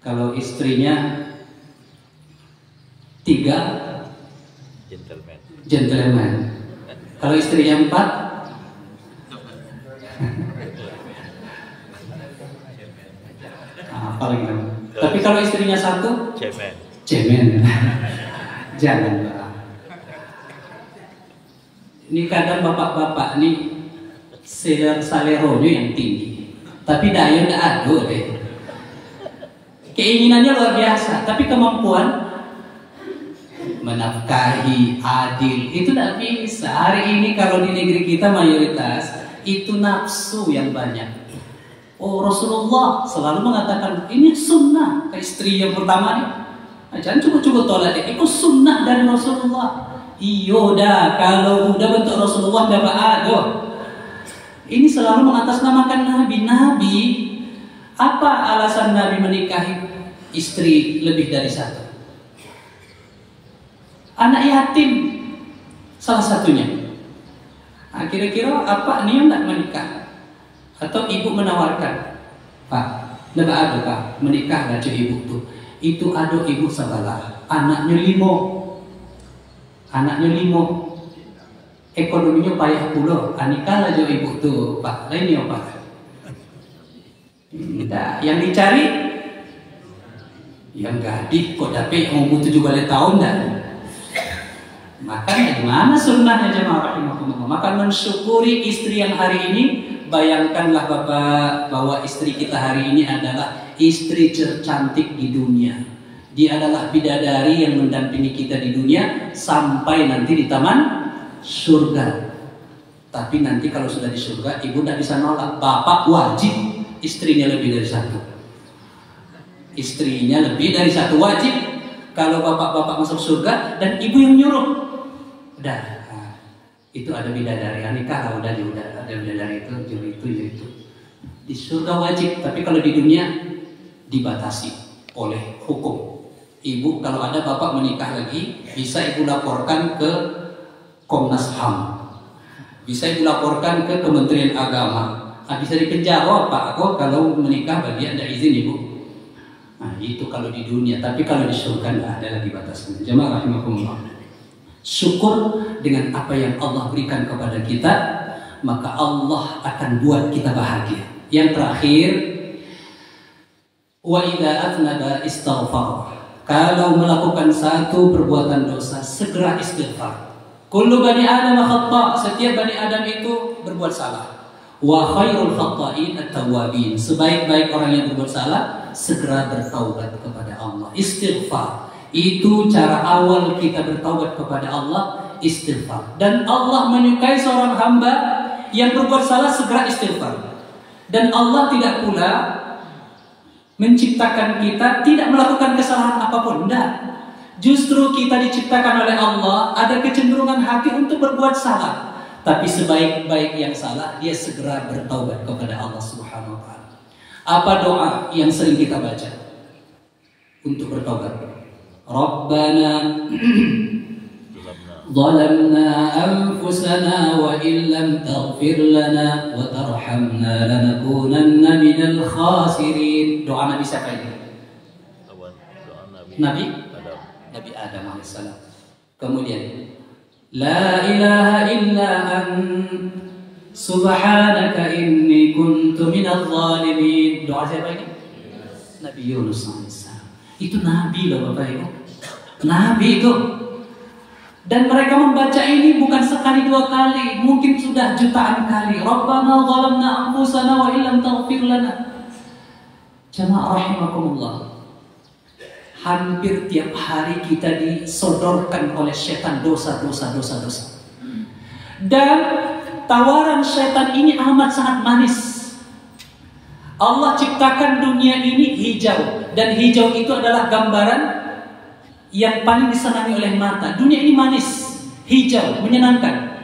A: Kalau istrinya 3, gentleman. Kalau istrinya 4, apa lagi? Tapi kalau istrinya 1, cemen. Jangan, Pak. Ini kadang bapak-bapak nih saleronya yang tinggi, tapi daya nggak ada deh. Keinginannya luar biasa, tapi kemampuan menafkahi, adil, itu tidak bisa. Hari ini kalau di negeri kita mayoritas itu nafsu yang banyak. Oh, Rasulullah selalu mengatakan ini sunnah ke istri yang pertama nih. Jangan cukup-cukup tolak deh. Itu sunnah dari Rasulullah. Iyo dah, kalau udah bentuk Rasulullah dapat ada. Ini selalu mengatasnamakan Nabi. Nabi, apa alasan Nabi menikahi istri lebih dari 1? Anak yatim salah satunya. Nah, kira-kira apa nih yang tidak menikah? Atau ibu menawarkan, Pak, tidak ada Pak, menikah aja ibu tuh. Itu ada ibu sabalah, anaknya 5, ekonominya payah pula, nikah aja ibu tuh, Pak. Lain ya Pak. Tidak, yang dicari yang gadis kok dapet umur 17 tahun dah. Makanya gimana sunnahnya jemaah rahimahumullah? Maka mensyukuri istri yang hari ini. Bayangkanlah Bapak bahwa istri kita hari ini adalah istri tercantik di dunia. Dia adalah bidadari yang mendampingi kita di dunia sampai nanti di taman surga. Tapi nanti kalau sudah di surga, ibu tidak bisa nolak. Bapak wajib istrinya lebih dari 1. Istrinya lebih dari 1 wajib. Kalau bapak-bapak masuk surga dan ibu yang nyuruh, udah. Itu ada bidadari, nikah udah ada bidadari itu. Di surga wajib, tapi kalau di dunia dibatasi oleh hukum. Ibu kalau ada bapak menikah lagi, bisa ibu laporkan ke Komnas HAM, bisa ibu laporkan ke Kementerian Agama. Bisa dipenjara Pak kalau menikah bagi ada izin ibu. Nah itu kalau di dunia, tapi kalau di surga tidak ada lagi batasnya. Jemaah rahimakumullah. Syukur dengan apa yang Allah berikan kepada kita, maka Allah akan buat kita bahagia. Yang terakhir, wa idza athnaba istaghfar. Kalau melakukan satu perbuatan dosa, segera istighfar. Kullu bani Adam khata', setiap bani Adam itu berbuat salah. Wa khairul khata'in at-tawwabin. Sebaik-baik orang yang berbuat salah, segera bertaubat kepada Allah. Istighfar. Itu cara awal kita bertaubat kepada Allah, istighfar. Dan Allah menyukai seorang hamba yang berbuat salah segera istighfar. Dan Allah tidak pula menciptakan kita tidak melakukan kesalahan apapun. Tidak. Justru kita diciptakan oleh Allah ada kecenderungan hati untuk berbuat salah. Tapi sebaik-baik yang salah, dia segera bertaubat kepada Allah Subhanahu wa Ta'ala. Apa doa yang sering kita baca untuk bertaubat? Rabbana ظلمنا أنفسنا وإن لم تغفر لنا وترحمنا لنكونن من الخاسرين. Doa Nabi siapa ini? Nabi Adam alaihissalam. Kemudian La ilaha illa ant subhanaka inni kuntu minadh dhalimin. Doa siapa ini? Nabi Yunus alaihissalam. Itu Nabi loh Bapak Ibu. Nabi itu. Dan mereka membaca ini bukan sekali 2 kali, mungkin sudah jutaan kali. Rabbana zalamna anfusana wa illam taghfir lana. Jamaah rahimakumullah. Hampir tiap hari kita disodorkan oleh setan dosa. Dan tawaran setan ini amat sangat manis. Allah ciptakan dunia ini hijau, dan hijau itu adalah gambaran yang paling disenangi oleh mata. Dunia ini manis, hijau, menyenangkan.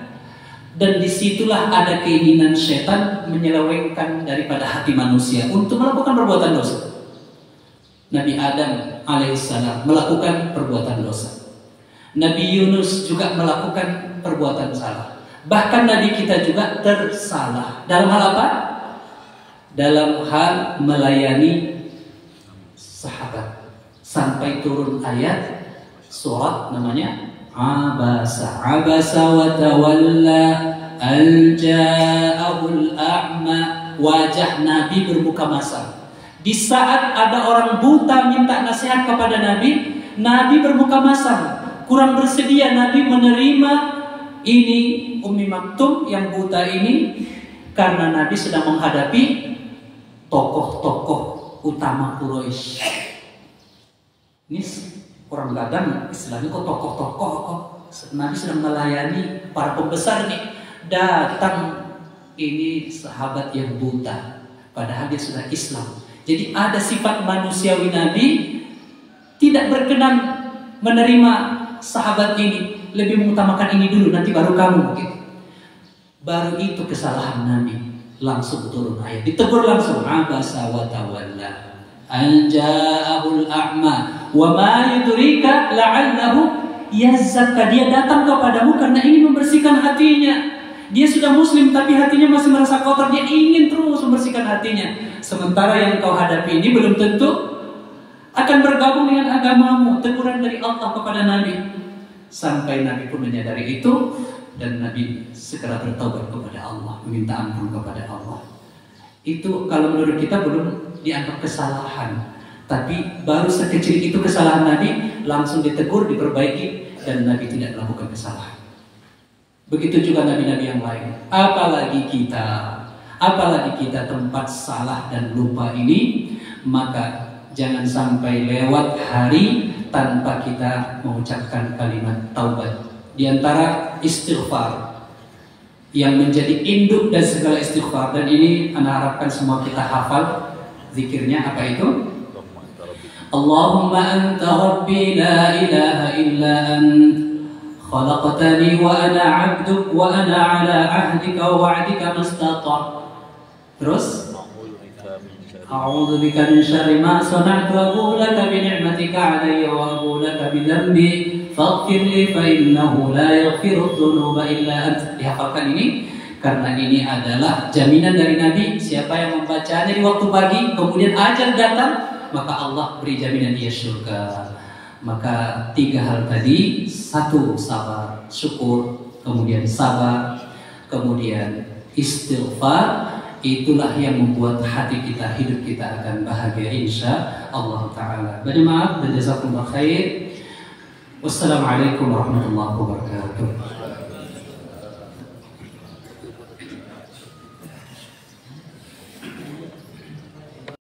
A: Dan disitulah ada keinginan setan menyelewengkan daripada hati manusia untuk melakukan perbuatan dosa. Nabi Adam alaihissalam melakukan perbuatan dosa. Nabi Yunus juga melakukan perbuatan salah. Bahkan Nabi kita juga tersalah. Dalam hal apa? Dalam hal melayani sahabat. Sampai turun ayat surat namanya Abasa. Abasa wa tawalla an ja'ahul a'ma. Wajah Nabi bermuka masam. Di saat ada orang buta minta nasihat kepada Nabi, Nabi bermuka masam. Kurang bersedia Nabi menerima ini Ummi Maktum yang buta ini, karena Nabi sedang menghadapi tokoh-tokoh utama Quraisy. Ini orang gadang istilahnya kok tokoh-tokoh kok. Nabi sedang melayani para pembesar nih. Datang ini sahabat yang buta, padahal dia sudah Islam. Jadi ada sifat manusiawi Nabi tidak berkenan menerima sahabat ini, lebih mengutamakan ini dulu, nanti baru kamu gitu. Baru itu kesalahan Nabi, langsung turun ayat, ditegur langsung, abasa wa tawalla an ja'ahul a'ma wa ma yudrika la'allahu yazakka. Dia datang kepadamu karena ingin membersihkan hatinya. Dia sudah muslim tapi hatinya masih merasa kotor, dia ingin terus membersihkan hatinya. Sementara yang kau hadapi ini belum tentu akan bergabung dengan agamamu. Teguran dari Allah kepada Nabi. Sampai Nabi pun menyadari itu, dan Nabi segera bertaubat kepada Allah, meminta ampun kepada Allah. Itu kalau menurut kita belum dianggap kesalahan, tapi baru sekecil itu kesalahan Nabi, langsung ditegur, diperbaiki, dan Nabi tidak melakukan kesalahan. Begitu juga nabi-nabi yang lain. Apalagi kita tempat salah dan lupa ini, maka jangan sampai lewat hari tanpa kita mengucapkan kalimat taubat. Di antara istighfar yang menjadi induk dan segala istighfar, dan ini Anda harapkan semua kita hafal zikirnya, apa itu? Allahumma anta rabbi la ilaha illa ant khalaqtani wa ana 'abduk wa ana 'ala 'ahdika wa wa'dika mastata'. Terus a'udzu bika min syarri ma sana'tu wa abu'u laka bi ni'matika 'alayya wa abu'u laka bi dhanbi faghfir li fa innahu la yaghfiru dhunuba illa anta. Dihafalkan ini karena ini adalah jaminan dari Nabi. Siapa yang membacanya di waktu pagi kemudian ajal datang, maka Allah beri jaminan dia surga. Maka 3 hal tadi, 1 sabar, syukur, kemudian sabar, kemudian istighfar. Itulah yang membuat hati kita, hidup kita akan bahagia insya Allah Ta'ala. Banyak maaf dan jazakumullah khair. Wassalamualaikum warahmatullahi wabarakatuh.